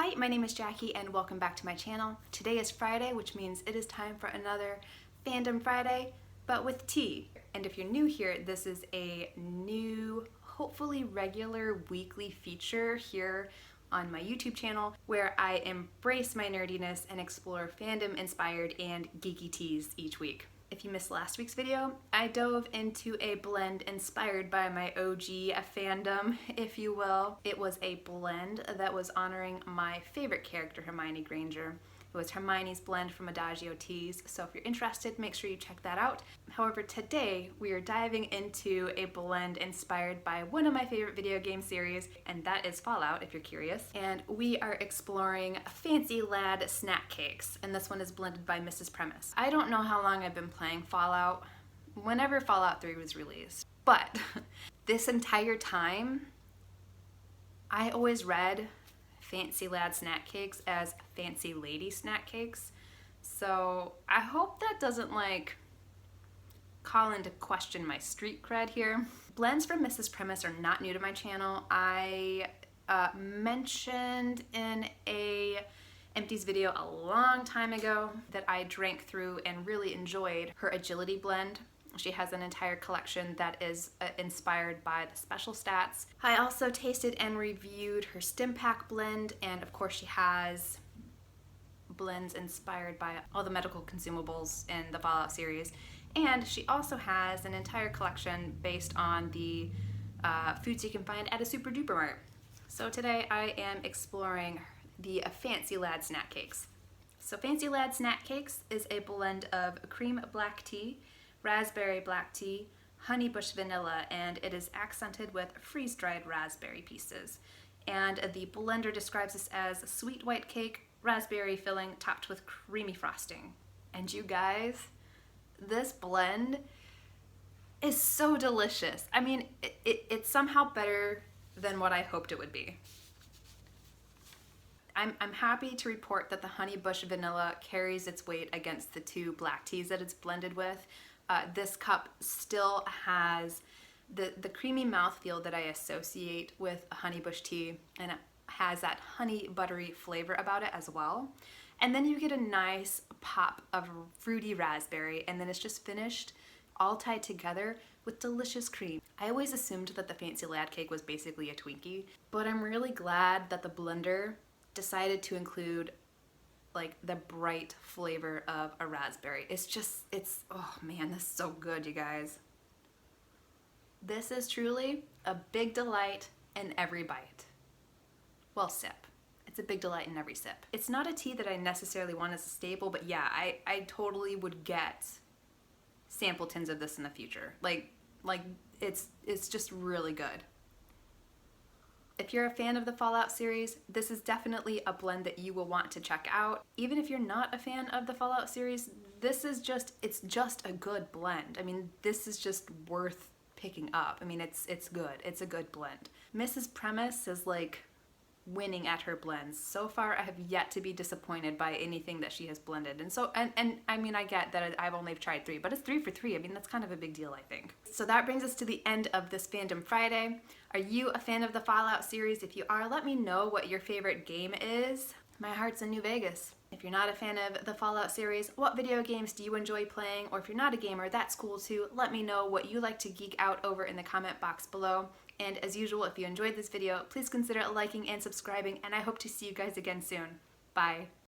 Hi, my name is Jackie and welcome back to my channel. Today is Friday, which means it is time for another Fandom Friday, but with tea. And if you're new here, this is a new, hopefully regular weekly feature here on my YouTube channel where I embrace my nerdiness and explore fandom-inspired and geeky teas each week. If you missed last week's video, I dove into a blend inspired by my OG fandom, if you will. It was a blend that was honoring my favorite character, Hermione Granger. It was Hermione's blend from Adagio teas, so if you're interested, make sure you check that out. However, today we are diving into a blend inspired by one of my favorite video game series, and that is Fallout, if you're curious. And we are exploring Fancy Lad snack cakes, and this one is blended by Mrs. Premise. I don't know how long I've been playing Fallout, whenever Fallout 3 was released, but this entire time, I always read Fancy Lad snack cakes as Fancy Lady snack cakes. So I hope that doesn't call into question my street cred here. Blends from Mrs. Premise are not new to my channel. I mentioned in a Empties video a long time ago that I drank through and really enjoyed her Agility blend. She has an entire collection that is inspired by the special stats. I also tasted and reviewed her Stim Pack blend, and of course she has blends inspired by all the medical consumables in the Fallout series. And she also has an entire collection based on the foods you can find at a Super Duper Mart. So today I am exploring the Fancy Lad snack cakes. So Fancy Lad snack cakes is a blend of cream black tea, raspberry black tea, honey bush vanilla, and it is accented with freeze-dried raspberry pieces. And the blender describes this as sweet white cake, raspberry filling topped with creamy frosting. And you guys, this blend is so delicious. I mean, it's somehow better than what I hoped it would be. I'm happy to report that the honey bush vanilla carries its weight against the two black teas that it's blended with. This cup still has the creamy mouthfeel that I associate with a honey bush tea, and it has that honey buttery flavor about it as well. And then you get a nice pop of fruity raspberry, and then it's just finished all tied together with delicious cream. I always assumed that the Fancy Lad cake was basically a Twinkie, but I'm really glad that the blender decided to include the bright flavor of a raspberry. Oh man, this is so good, you guys. This is truly a big delight in every bite. Well, sip. It's a big delight in every sip. It's not a tea that I necessarily want as a staple, but yeah, I totally would get sample tins of this in the future. It's just really good. If you're a fan of the Fallout series, this is definitely a blend that you will want to check out. Even if you're not a fan of the Fallout series, it's just a good blend. I mean, this is just worth picking up. I mean, it's good. It's a good blend. Mrs. Premise is winning at her blends. So far, I have yet to be disappointed by anything that she has blended. And I mean, I get that I've only tried 3, but it's 3 for 3. I mean, that's kind of a big deal, I think. So that brings us to the end of this Fandom Friday. Are you a fan of the Fallout series? If you are, let me know what your favorite game is. My heart's in New Vegas. If you're not a fan of the Fallout series, what video games do you enjoy playing? Or if you're not a gamer, that's cool too. Let me know what you like to geek out over in the comment box below. And as usual, if you enjoyed this video, please consider liking and subscribing, and I hope to see you guys again soon. Bye.